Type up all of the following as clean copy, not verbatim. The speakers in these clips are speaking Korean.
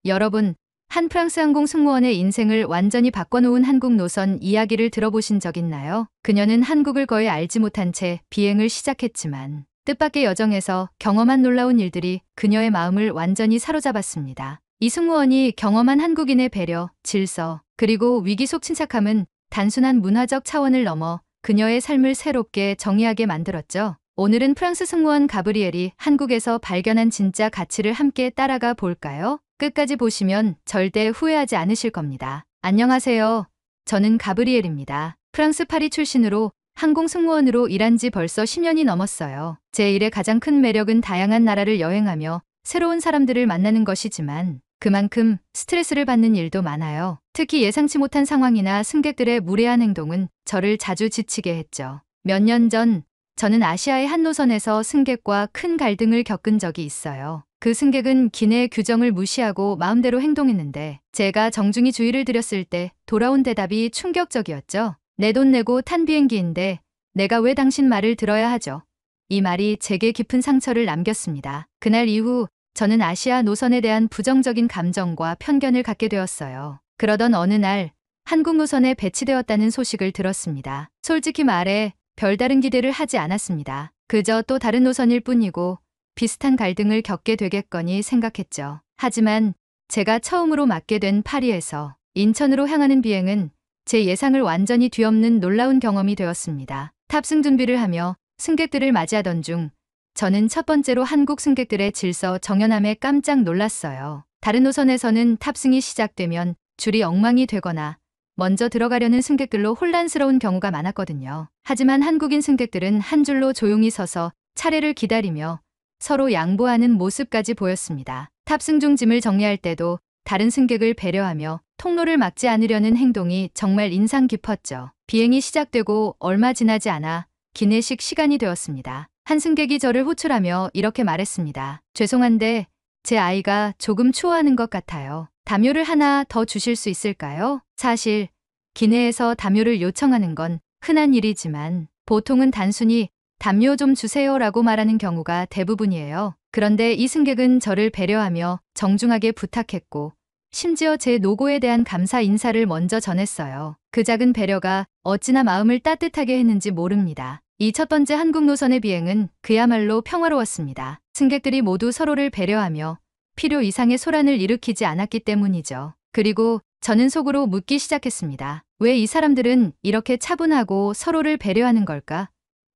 여러분, 한 프랑스 항공 승무원의 인생을 완전히 바꿔놓은 한국 노선 이야기를 들어보신 적 있나요? 그녀는 한국을 거의 알지 못한 채 비행을 시작했지만 뜻밖의 여정에서 경험한 놀라운 일들이 그녀의 마음을 완전히 사로잡았습니다. 이 승무원이 경험한 한국인의 배려, 질서, 그리고 위기 속 침착함은 단순한 문화적 차원을 넘어 그녀의 삶을 새롭게 정의하게 만들었죠. 오늘은 프랑스 승무원 가브리엘이 한국에서 발견한 진짜 가치를 함께 따라가 볼까요? 끝까지 보시면 절대 후회하지 않으실 겁니다. 안녕하세요. 저는 가브리엘입니다. 프랑스 파리 출신으로 항공 승무원으로 일한 지 벌써 10년이 넘었어요. 제 일의 가장 큰 매력은 다양한 나라를 여행하며 새로운 사람들을 만나는 것이지만 그만큼 스트레스를 받는 일도 많아요. 특히 예상치 못한 상황이나 승객들의 무례한 행동은 저를 자주 지치게 했죠. 몇 년 전 저는 아시아의 한 노선에서 승객과 큰 갈등을 겪은 적이 있어요. 그 승객은 기내의 규정을 무시하고 마음대로 행동했는데 제가 정중히 주의를 드렸을 때 돌아온 대답이 충격적이었죠. 내 돈 내고 탄 비행기인데 내가 왜 당신 말을 들어야 하죠? 이 말이 제게 깊은 상처를 남겼습니다. 그날 이후 저는 아시아 노선에 대한 부정적인 감정과 편견을 갖게 되었어요. 그러던 어느 날 한국 노선에 배치되었다는 소식을 들었습니다. 솔직히 말해 별다른 기대를 하지 않았습니다. 그저 또 다른 노선일 뿐이고 비슷한 갈등을 겪게 되겠거니 생각했죠. 하지만 제가 처음으로 맡게 된 파리에서 인천으로 향하는 비행은 제 예상을 완전히 뒤엎는 놀라운 경험이 되었습니다. 탑승 준비를 하며 승객들을 맞이하던 중 저는 첫 번째로 한국 승객들의 질서 정연함에 깜짝 놀랐어요. 다른 노선에서는 탑승이 시작되면 줄이 엉망이 되거나 먼저 들어가려는 승객들로 혼란스러운 경우가 많았거든요. 하지만 한국인 승객들은 한 줄로 조용히 서서 차례를 기다리며 서로 양보하는 모습까지 보였습니다. 탑승 중 짐을 정리할 때도 다른 승객을 배려하며 통로를 막지 않으려는 행동이 정말 인상 깊었죠. 비행이 시작되고 얼마 지나지 않아 기내식 시간이 되었습니다. 한 승객이 저를 호출하며 이렇게 말했습니다. 죄송한데 제 아이가 조금 추워하는 것 같아요. 담요를 하나 더 주실 수 있을까요? 사실 기내에서 담요를 요청하는 건 흔한 일이지만 보통은 단순히 담요 좀 주세요라고 말하는 경우가 대부분이에요. 그런데 이 승객은 저를 배려하며 정중하게 부탁했고 심지어 제 노고에 대한 감사 인사를 먼저 전했어요. 그 작은 배려가 어찌나 마음을 따뜻하게 했는지 모릅니다. 이 첫 번째 한국 노선의 비행은 그야말로 평화로웠습니다. 승객들이 모두 서로를 배려하며 필요 이상의 소란을 일으키지 않았기 때문이죠. 그리고 저는 속으로 묻기 시작했습니다. 왜 이 사람들은 이렇게 차분하고 서로를 배려하는 걸까?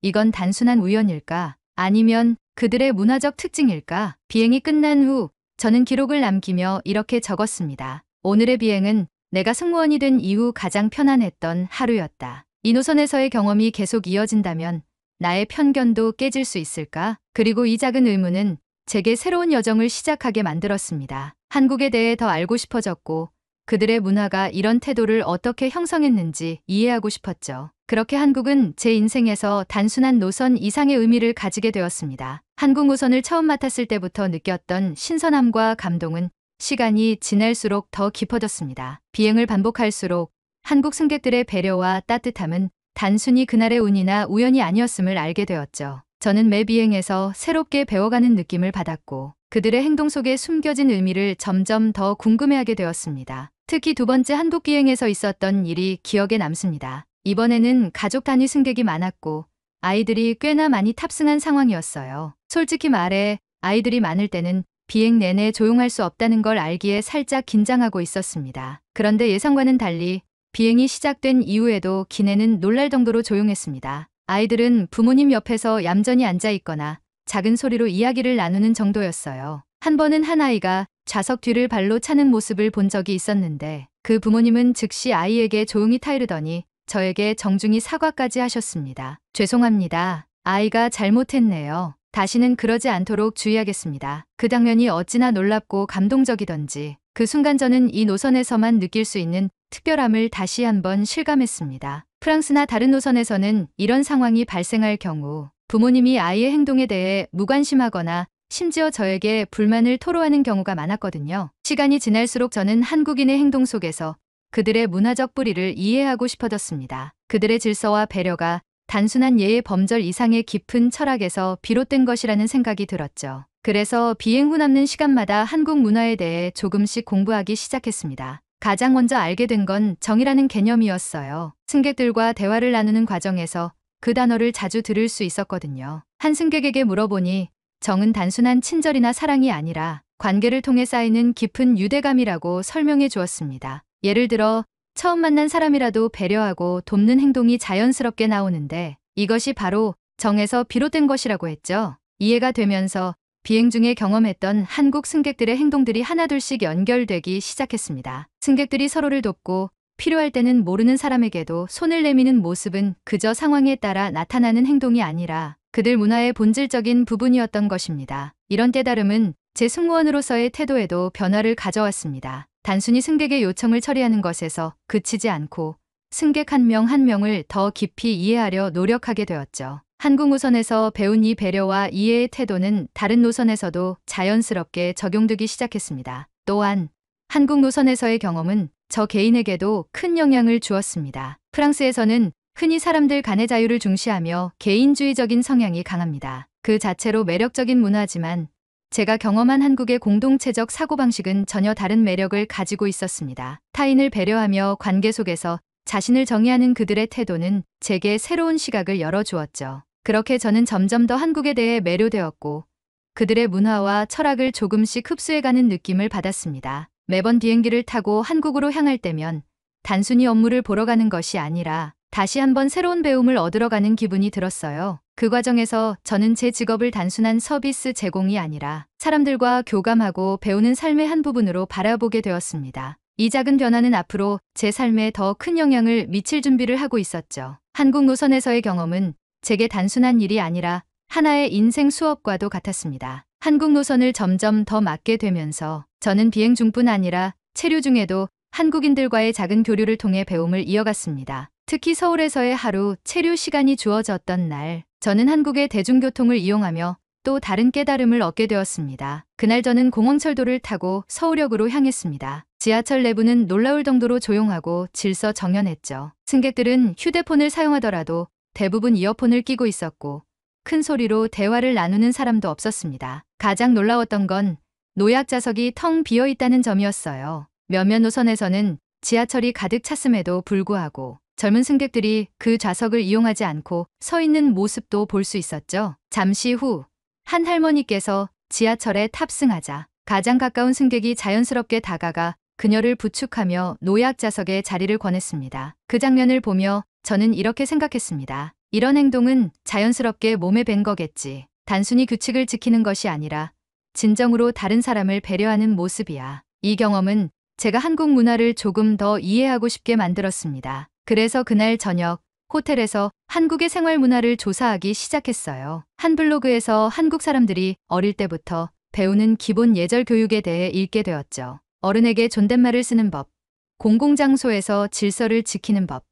이건 단순한 우연일까? 아니면 그들의 문화적 특징일까? 비행이 끝난 후 저는 기록을 남기며 이렇게 적었습니다. 오늘의 비행은 내가 승무원이 된 이후 가장 편안했던 하루였다. 이 노선에서의 경험이 계속 이어진다면 나의 편견도 깨질 수 있을까? 그리고 이 작은 의문은 제게 새로운 여정을 시작하게 만들었습니다. 한국에 대해 더 알고 싶어졌고 그들의 문화가 이런 태도를 어떻게 형성했는지 이해하고 싶었죠. 그렇게 한국은 제 인생에서 단순한 노선 이상의 의미를 가지게 되었습니다. 한국 노선을 처음 맡았을 때부터 느꼈던 신선함과 감동은 시간이 지날수록 더 깊어졌습니다. 비행을 반복할수록 한국 승객들의 배려와 따뜻함은 단순히 그날의 운이나 우연이 아니었음을 알게 되었죠. 저는 매 비행에서 새롭게 배워가는 느낌을 받았고 그들의 행동 속에 숨겨진 의미를 점점 더 궁금해하게 되었습니다. 특히 두 번째 한국 비행에서 있었던 일이 기억에 남습니다. 이번에는 가족 단위 승객이 많았고 아이들이 꽤나 많이 탑승한 상황이었어요. 솔직히 말해 아이들이 많을 때는 비행 내내 조용할 수 없다는 걸 알기에 살짝 긴장하고 있었습니다. 그런데 예상과는 달리 비행이 시작된 이후에도 기내는 놀랄 정도로 조용했습니다. 아이들은 부모님 옆에서 얌전히 앉아 있거나 작은 소리로 이야기를 나누는 정도였어요. 한 번은 한 아이가 좌석 뒤를 발로 차는 모습을 본 적이 있었는데 그 부모님은 즉시 아이에게 조용히 타이르더니 저에게 정중히 사과까지 하셨습니다. 죄송합니다. 아이가 잘못했네요. 다시는 그러지 않도록 주의하겠습니다. 그 장면이 어찌나 놀랍고 감동적이던지 그 순간 저는 이 노선에서만 느낄 수 있는 특별함을 다시 한번 실감했습니다. 프랑스나 다른 노선에서는 이런 상황이 발생할 경우 부모님이 아이의 행동에 대해 무관심하거나 심지어 저에게 불만을 토로하는 경우가 많았거든요. 시간이 지날수록 저는 한국인의 행동 속에서 그들의 문화적 뿌리를 이해하고 싶어졌습니다. 그들의 질서와 배려가 단순한 예의 범절 이상의 깊은 철학에서 비롯된 것이라는 생각이 들었죠. 그래서 비행 후 남는 시간마다 한국 문화에 대해 조금씩 공부하기 시작했습니다. 가장 먼저 알게 된 건 정이라는 개념이었어요. 승객들과 대화를 나누는 과정에서 그 단어를 자주 들을 수 있었거든요. 한 승객에게 물어보니 정은 단순한 친절이나 사랑이 아니라 관계를 통해 쌓이는 깊은 유대감이라고 설명해 주었습니다. 예를 들어 처음 만난 사람이라도 배려하고 돕는 행동이 자연스럽게 나오는데 이것이 바로 정에서 비롯된 것이라고 했죠. 이해가 되면서 비행 중에 경험했던 한국 승객들의 행동들이 하나둘씩 연결되기 시작했습니다. 승객들이 서로를 돕고 필요할 때는 모르는 사람에게도 손을 내미는 모습은 그저 상황에 따라 나타나는 행동이 아니라 그들 문화의 본질적인 부분이었던 것입니다. 이런 깨달음은 제 승무원으로서의 태도에도 변화를 가져왔습니다. 단순히 승객의 요청을 처리하는 것에서 그치지 않고 승객 한 명 한 명을 더 깊이 이해하려 노력하게 되었죠. 한국 노선에서 배운 이 배려와 이해의 태도는 다른 노선에서도 자연스럽게 적용되기 시작했습니다. 또한 한국 노선에서의 경험은 저 개인에게도 큰 영향을 주었습니다. 프랑스에서는 흔히 사람들 간의 자유를 중시하며 개인주의적인 성향이 강합니다. 그 자체로 매력적인 문화지만 제가 경험한 한국의 공동체적 사고방식은 전혀 다른 매력을 가지고 있었습니다. 타인을 배려하며 관계 속에서 자신을 정의하는 그들의 태도는 제게 새로운 시각을 열어주었죠. 그렇게 저는 점점 더 한국에 대해 매료되었고 그들의 문화와 철학을 조금씩 흡수해가는 느낌을 받았습니다. 매번 비행기를 타고 한국으로 향할 때면 단순히 업무를 보러 가는 것이 아니라 다시 한번 새로운 배움을 얻으러 가는 기분이 들었어요. 그 과정에서 저는 제 직업을 단순한 서비스 제공이 아니라 사람들과 교감하고 배우는 삶의 한 부분으로 바라보게 되었습니다. 이 작은 변화는 앞으로 제 삶에 더 큰 영향을 미칠 준비를 하고 있었죠. 한국 노선에서의 경험은 제게 단순한 일이 아니라 하나의 인생 수업과도 같았습니다. 한국 노선을 점점 더 맡게 되면서 저는 비행 중뿐 아니라 체류 중에도 한국인들과의 작은 교류를 통해 배움을 이어갔습니다. 특히 서울에서의 하루 체류 시간이 주어졌던 날, 저는 한국의 대중교통을 이용하며 또 다른 깨달음을 얻게 되었습니다. 그날 저는 공항철도를 타고 서울역으로 향했습니다. 지하철 내부는 놀라울 정도로 조용하고 질서정연했죠. 승객들은 휴대폰을 사용하더라도 대부분 이어폰을 끼고 있었고 큰 소리로 대화를 나누는 사람도 없었습니다. 가장 놀라웠던 건 노약 좌석이 텅 비어 있다는 점이었어요. 몇몇 노선에서는 지하철이 가득 찼음에도 불구하고 젊은 승객들이 그 좌석을 이용하지 않고 서 있는 모습도 볼 수 있었죠. 잠시 후 한 할머니께서 지하철에 탑승하자 가장 가까운 승객이 자연스럽게 다가가 그녀를 부축하며 노약 좌석에 자리를 권했습니다. 그 장면을 보며 저는 이렇게 생각했습니다. 이런 행동은 자연스럽게 몸에 밴 거겠지. 단순히 규칙을 지키는 것이 아니라 진정으로 다른 사람을 배려하는 모습이야. 이 경험은 제가 한국 문화를 조금 더 이해하고 싶게 만들었습니다. 그래서 그날 저녁 호텔에서 한국의 생활 문화를 조사하기 시작했어요. 한 블로그에서 한국 사람들이 어릴 때부터 배우는 기본 예절 교육에 대해 읽게 되었죠. 어른에게 존댓말을 쓰는 법, 공공장소에서 질서를 지키는 법,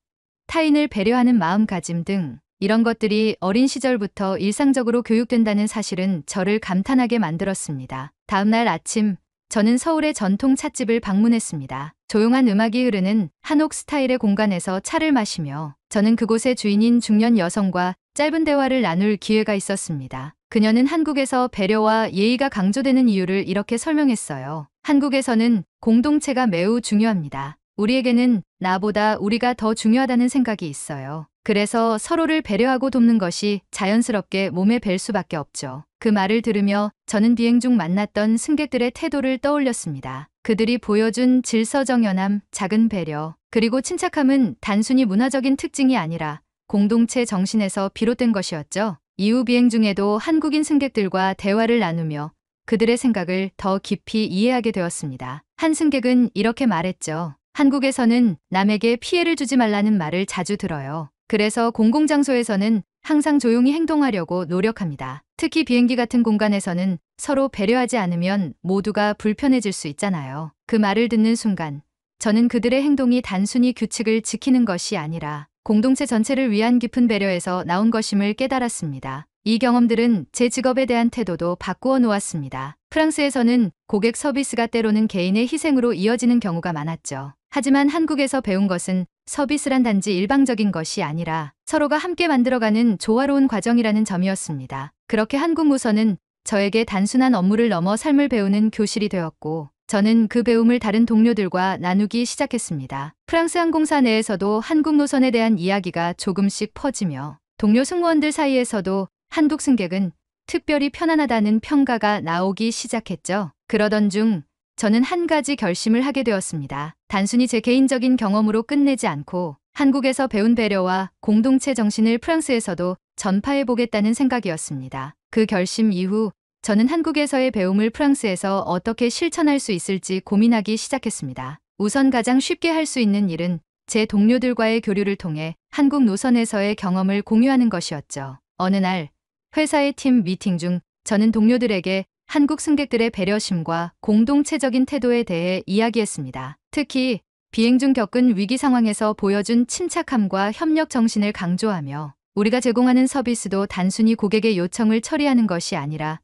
타인을 배려하는 마음가짐 등 이런 것들이 어린 시절부터 일상적으로 교육된다는 사실은 저를 감탄하게 만들었습니다. 다음 날 아침 저는 서울의 전통 찻집을 방문했습니다. 조용한 음악이 흐르는 한옥 스타일의 공간에서 차를 마시며 저는 그곳의 주인인 중년 여성과 짧은 대화를 나눌 기회가 있었습니다. 그녀는 한국에서 배려와 예의가 강조되는 이유를 이렇게 설명했어요. 한국에서는 공동체가 매우 중요합니다. 우리에게는 나보다 우리가 더 중요하다는 생각이 있어요. 그래서 서로를 배려하고 돕는 것이 자연스럽게 몸에 뵐 수밖에 없죠. 그 말을 들으며 저는 비행 중 만났던 승객들의 태도를 떠올렸습니다. 그들이 보여준 질서정연함, 작은 배려, 그리고 침착함은 단순히 문화적인 특징이 아니라 공동체 정신에서 비롯된 것이었죠. 이후 비행 중에도 한국인 승객들과 대화를 나누며 그들의 생각을 더 깊이 이해하게 되었습니다. 한 승객은 이렇게 말했죠. 한국에서는 남에게 피해를 주지 말라는 말을 자주 들어요. 그래서 공공장소에서는 항상 조용히 행동하려고 노력합니다. 특히 비행기 같은 공간에서는 서로 배려하지 않으면 모두가 불편해질 수 있잖아요. 그 말을 듣는 순간 저는 그들의 행동이 단순히 규칙을 지키는 것이 아니라 공동체 전체를 위한 깊은 배려에서 나온 것임을 깨달았습니다. 이 경험들은 제 직업에 대한 태도도 바꾸어 놓았습니다. 프랑스에서는 고객 서비스가 때로는 개인의 희생으로 이어지는 경우가 많았죠. 하지만 한국에서 배운 것은 서비스란 단지 일방적인 것이 아니라 서로가 함께 만들어가는 조화로운 과정이라는 점이었습니다. 그렇게 한국 노선은 저에게 단순한 업무를 넘어 삶을 배우는 교실이 되었고, 저는 그 배움을 다른 동료들과 나누기 시작했습니다. 프랑스 항공사 내에서도 한국 노선에 대한 이야기가 조금씩 퍼지며 동료 승무원들 사이에서도 한국 승객은 특별히 편안하다는 평가가 나오기 시작했죠. 그러던 중 저는 한 가지 결심을 하게 되었습니다. 단순히 제 개인적인 경험으로 끝내지 않고 한국에서 배운 배려와 공동체 정신을 프랑스에서도 전파해보겠다는 생각이었습니다. 그 결심 이후 저는 한국에서의 배움을 프랑스에서 어떻게 실천할 수 있을지 고민하기 시작했습니다. 우선 가장 쉽게 할 수 있는 일은 제 동료들과의 교류를 통해 한국 노선에서의 경험을 공유하는 것이었죠. 어느 날 회사의 팀 미팅 중 저는 동료들에게 한국 승객들의 배려심과 공동체적인 태도에 대해 이야기했습니다. 특히 비행 중 겪은 위기 상황에서 보여준 침착함과 협력 정신을 강조하며 우리가 제공하는 서비스도 단순히 고객의 요청을 처리하는 것이 아니라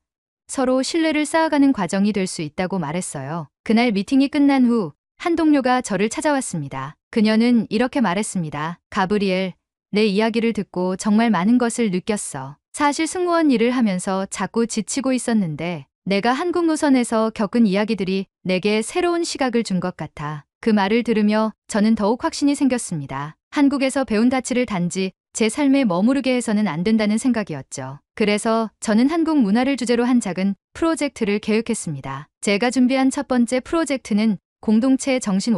서로 신뢰를 쌓아가는 과정이 될 수 있다고 말했어요. 그날 미팅이 끝난 후 한 동료가 저를 찾아왔습니다. 그녀는 이렇게 말했습니다. 가브리엘, 내 이야기를 듣고 정말 많은 것을 느꼈어. 사실 승무원 일을 하면서 자꾸 지치고 있었는데 내가 한국 노선에서 겪은 이야기들이 내게 새로운 시각을 준 것 같아. 그 말을 들으며 저는 더욱 확신이 생겼습니다. 한국에서 배운 가치를 단지 제 삶에 머무르게 해서는 안 된다는 생각이었죠. 그래서 저는 한국 문화를 주제로 한 작은 프로젝트를 계획했습니다. 제가 준비한 첫 번째 프로젝트는 공동체 정신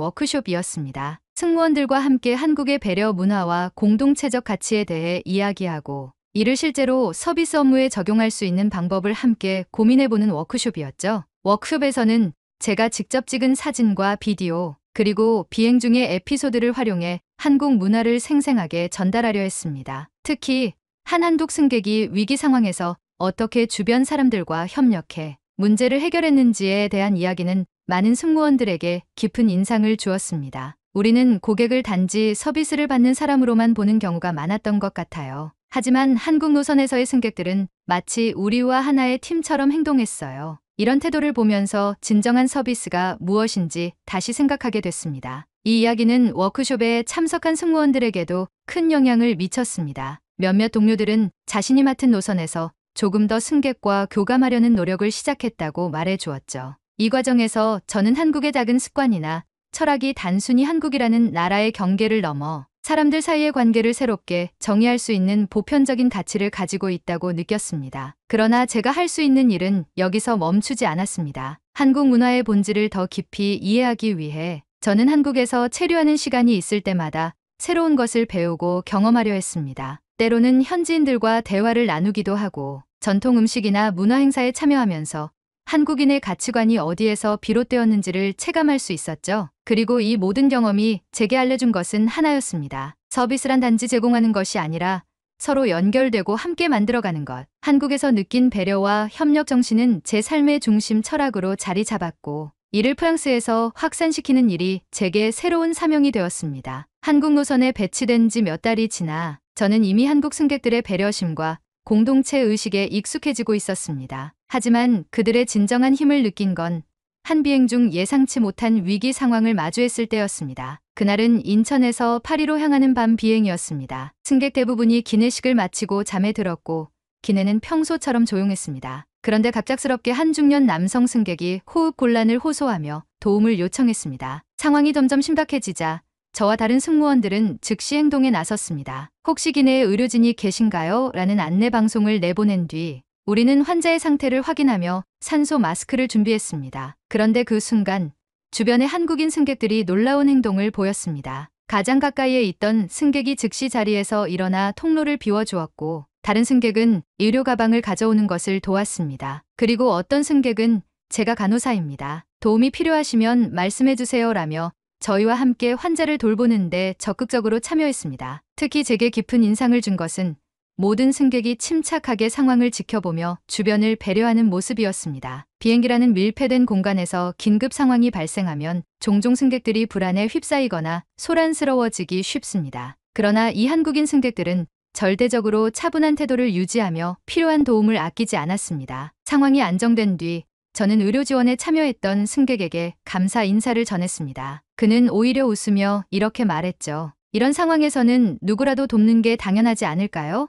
워크숍이었습니다. 승무원들과 함께 한국의 배려 문화와 공동체적 가치에 대해 이야기하고 이를 실제로 서비스 업무에 적용할 수 있는 방법을 함께 고민해보는 워크숍이었죠. 워크숍에서는 제가 직접 찍은 사진과 비디오, 그리고 비행 중의 에피소드를 활용해 한국 문화를 생생하게 전달하려 했습니다. 특히 한국 승객이 위기 상황에서 어떻게 주변 사람들과 협력해 문제를 해결했는지에 대한 이야기는 많은 승무원들에게 깊은 인상을 주었습니다. 우리는 고객을 단지 서비스를 받는 사람으로만 보는 경우가 많았던 것 같아요. 하지만 한국 노선에서의 승객들은 마치 우리와 하나의 팀처럼 행동했어요. 이런 태도를 보면서 진정한 서비스가 무엇인지 다시 생각하게 됐습니다. 이 이야기는 워크숍에 참석한 승무원들에게도 큰 영향을 미쳤습니다. 몇몇 동료들은 자신이 맡은 노선에서 조금 더 승객과 교감하려는 노력을 시작했다고 말해주었죠. 이 과정에서 저는 한국의 작은 습관이나 철학이 단순히 한국이라는 나라의 경계를 넘어 사람들 사이의 관계를 새롭게 정의할 수 있는 보편적인 가치를 가지고 있다고 느꼈습니다. 그러나 제가 할 수 있는 일은 여기서 멈추지 않았습니다. 한국 문화의 본질을 더 깊이 이해하기 위해 저는 한국에서 체류하는 시간이 있을 때마다 새로운 것을 배우고 경험하려 했습니다. 때로는 현지인들과 대화를 나누기도 하고 전통 음식이나 문화 행사에 참여하면서 한국인의 가치관이 어디에서 비롯되었는지를 체감할 수 있었죠. 그리고 이 모든 경험이 제게 알려준 것은 하나였습니다. 서비스란 단지 제공하는 것이 아니라 서로 연결되고 함께 만들어가는 것. 한국에서 느낀 배려와 협력 정신은 제 삶의 중심 철학으로 자리 잡았고 이를 프랑스에서 확산시키는 일이 제게 새로운 사명이 되었습니다. 한국 노선에 배치된 지 몇 달이 지나 저는 이미 한국 승객들의 배려심과 공동체 의식에 익숙해지고 있었습니다. 하지만 그들의 진정한 힘을 느낀 건 한 비행 중 예상치 못한 위기 상황을 마주했을 때였습니다. 그날은 인천에서 파리로 향하는 밤 비행이었습니다. 승객 대부분이 기내식을 마치고 잠에 들었고 기내는 평소처럼 조용했습니다. 그런데 갑작스럽게 한 중년 남성 승객이 호흡 곤란을 호소하며 도움을 요청했습니다. 상황이 점점 심각해지자 저와 다른 승무원들은 즉시 행동에 나섰습니다. 혹시 기내에 의료진이 계신가요? 라는 안내 방송을 내보낸 뒤 우리는 환자의 상태를 확인하며 산소 마스크를 준비했습니다. 그런데 그 순간 주변의 한국인 승객들이 놀라운 행동을 보였습니다. 가장 가까이에 있던 승객이 즉시 자리에서 일어나 통로를 비워주었고 다른 승객은 의료 가방을 가져오는 것을 도왔습니다. 그리고 어떤 승객은 제가 간호사입니다. 도움이 필요하시면 말씀해주세요 라며 저희와 함께 환자를 돌보는데 적극적으로 참여했습니다. 특히 제게 깊은 인상을 준 것은 모든 승객이 침착하게 상황을 지켜보며 주변을 배려하는 모습이었습니다. 비행기라는 밀폐된 공간에서 긴급 상황이 발생하면 종종 승객들이 불안에 휩싸이거나 소란스러워지기 쉽습니다. 그러나 이 한국인 승객들은 절대적으로 차분한 태도를 유지하며 필요한 도움을 아끼지 않았습니다. 상황이 안정된 뒤 저는 의료 지원에 참여했던 승객에게 감사 인사를 전했습니다. 그는 오히려 웃으며 이렇게 말했죠. 이런 상황에서는 누구라도 돕는 게 당연하지 않을까요?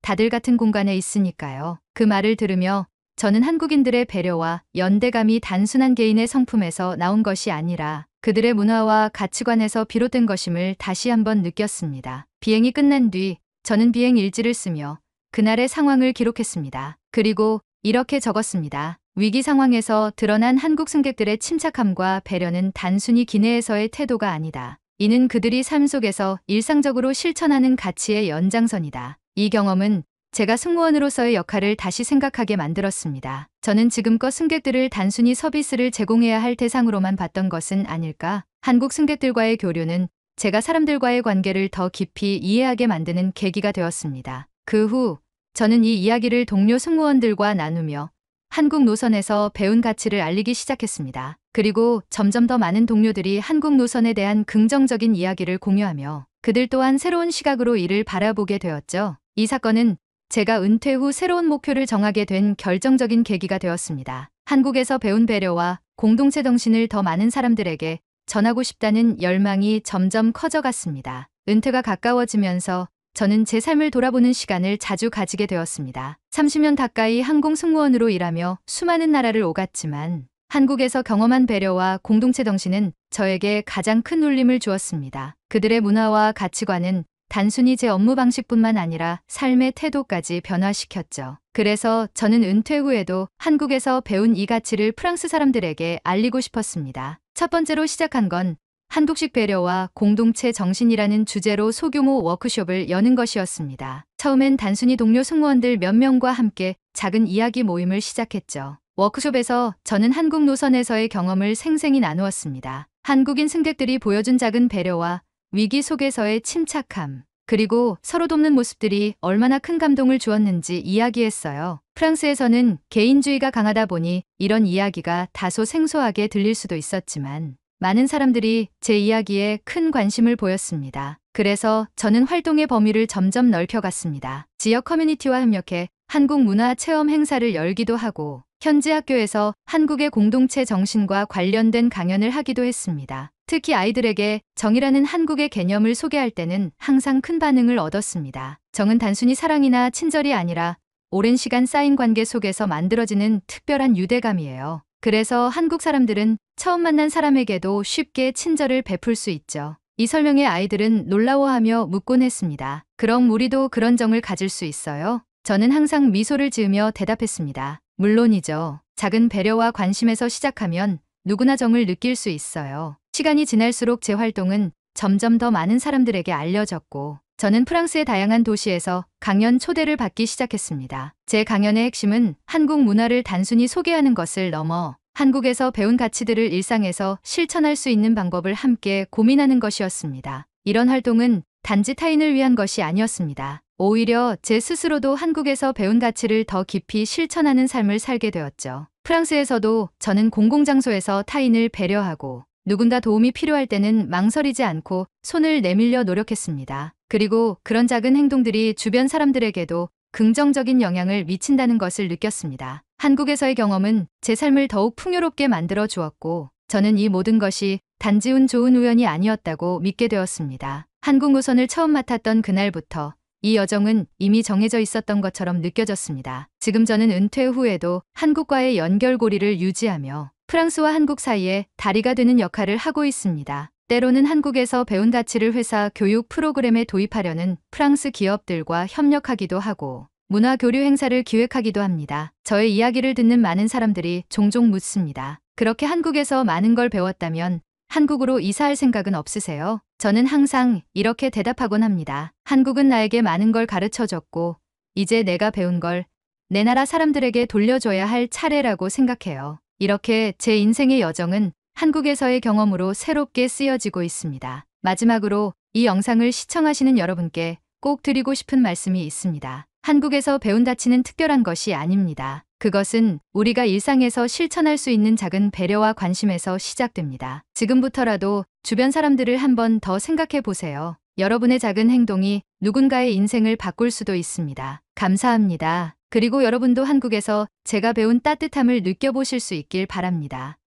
다들 같은 공간에 있으니까요. 그 말을 들으며 저는 한국인들의 배려와 연대감이 단순한 개인의 성품에서 나온 것이 아니라 그들의 문화와 가치관에서 비롯된 것임을 다시 한번 느꼈습니다. 비행이 끝난 뒤 저는 비행 일지를 쓰며 그날의 상황을 기록했습니다. 그리고 이렇게 적었습니다. 위기 상황에서 드러난 한국 승객들의 침착함과 배려는 단순히 기내에서의 태도가 아니다. 이는 그들이 삶 속에서 일상적으로 실천하는 가치의 연장선이다. 이 경험은 제가 승무원으로서의 역할을 다시 생각하게 만들었습니다. 저는 지금껏 승객들을 단순히 서비스를 제공해야 할 대상으로만 봤던 것은 아닐까? 한국 승객들과의 교류는 제가 사람들과의 관계를 더 깊이 이해하게 만드는 계기가 되었습니다. 그 후 저는 이 이야기를 동료 승무원들과 나누며 한국 노선에서 배운 가치를 알리기 시작했습니다. 그리고 점점 더 많은 동료들이 한국 노선에 대한 긍정적인 이야기를 공유하며 그들 또한 새로운 시각으로 이를 바라보게 되었죠. 이 사건은 제가 은퇴 후 새로운 목표를 정하게 된 결정적인 계기가 되었습니다. 한국에서 배운 배려와 공동체 정신을 더 많은 사람들에게 전하고 싶다는 열망이 점점 커져갔습니다. 은퇴가 가까워지면서 저는 제 삶을 돌아보는 시간을 자주 가지게 되었습니다. 30년 가까이 항공 승무원으로 일하며 수많은 나라를 오갔지만 한국에서 경험한 배려와 공동체 정신은 저에게 가장 큰 울림을 주었습니다. 그들의 문화와 가치관은 단순히 제 업무 방식뿐만 아니라 삶의 태도까지 변화시켰죠. 그래서 저는 은퇴 후에도 한국에서 배운 이 가치를 프랑스 사람들에게 알리고 싶었습니다. 첫 번째로 시작한 건 한국식 배려와 공동체 정신이라는 주제로 소규모 워크숍을 여는 것이었습니다. 처음엔 단순히 동료 승무원들 몇 명과 함께 작은 이야기 모임을 시작했죠. 워크숍에서 저는 한국 노선에서의 경험을 생생히 나누었습니다. 한국인 승객들이 보여준 작은 배려와 위기 속에서의 침착함, 그리고 서로 돕는 모습들이 얼마나 큰 감동을 주었는지 이야기했어요. 프랑스에서는 개인주의가 강하다 보니 이런 이야기가 다소 생소하게 들릴 수도 있었지만 많은 사람들이 제 이야기에 큰 관심을 보였습니다. 그래서 저는 활동의 범위를 점점 넓혀갔습니다. 지역 커뮤니티와 협력해 한국 문화 체험 행사를 열기도 하고 현지 학교에서 한국의 공동체 정신과 관련된 강연을 하기도 했습니다. 특히 아이들에게 정이라는 한국의 개념을 소개할 때는 항상 큰 반응을 얻었습니다. 정은 단순히 사랑이나 친절이 아니라 오랜 시간 쌓인 관계 속에서 만들어지는 특별한 유대감이에요. 그래서 한국 사람들은 처음 만난 사람에게도 쉽게 친절을 베풀 수 있죠. 이 설명에 아이들은 놀라워하며 묻곤 했습니다. 그럼 우리도 그런 정을 가질 수 있어요? 저는 항상 미소를 지으며 대답했습니다. 물론이죠. 작은 배려와 관심에서 시작하면 누구나 정을 느낄 수 있어요. 시간이 지날수록 제 활동은 점점 더 많은 사람들에게 알려졌고 저는 프랑스의 다양한 도시에서 강연 초대를 받기 시작했습니다. 제 강연의 핵심은 한국 문화를 단순히 소개하는 것을 넘어 한국에서 배운 가치들을 일상에서 실천할 수 있는 방법을 함께 고민하는 것이었습니다. 이런 활동은 단지 타인을 위한 것이 아니었습니다. 오히려 제 스스로도 한국에서 배운 가치를 더 깊이 실천하는 삶을 살게 되었죠. 프랑스에서도 저는 공공장소에서 타인을 배려하고 누군가 도움이 필요할 때는 망설이지 않고 손을 내밀려 노력했습니다. 그리고 그런 작은 행동들이 주변 사람들에게도 긍정적인 영향을 미친다는 것을 느꼈습니다. 한국에서의 경험은 제 삶을 더욱 풍요롭게 만들어 주었고 저는 이 모든 것이 단지 운 좋은 우연이 아니었다고 믿게 되었습니다. 한국 노선을 처음 맡았던 그날부터 이 여정은 이미 정해져 있었던 것처럼 느껴졌습니다. 지금 저는 은퇴 후에도 한국과의 연결고리를 유지하며 프랑스와 한국 사이에 다리가 되는 역할을 하고 있습니다. 때로는 한국에서 배운 가치를 회사 교육 프로그램에 도입하려는 프랑스 기업들과 협력하기도 하고 문화 교류 행사를 기획하기도 합니다. 저의 이야기를 듣는 많은 사람들이 종종 묻습니다. 그렇게 한국에서 많은 걸 배웠다면 한국으로 이사할 생각은 없으세요? 저는 항상 이렇게 대답하곤 합니다. 한국은 나에게 많은 걸 가르쳐줬고 이제 내가 배운 걸 내 나라 사람들에게 돌려줘야 할 차례라고 생각해요. 이렇게 제 인생의 여정은 한국에서의 경험으로 새롭게 쓰여지고 있습니다. 마지막으로 이 영상을 시청하시는 여러분께 꼭 드리고 싶은 말씀이 있습니다. 한국에서 배운 가치는 특별한 것이 아닙니다. 그것은 우리가 일상에서 실천할 수 있는 작은 배려와 관심에서 시작됩니다. 지금부터라도 주변 사람들을 한 번 더 생각해 보세요. 여러분의 작은 행동이 누군가의 인생을 바꿀 수도 있습니다. 감사합니다. 그리고 여러분도 한국에서 제가 배운 따뜻함을 느껴보실 수 있길 바랍니다.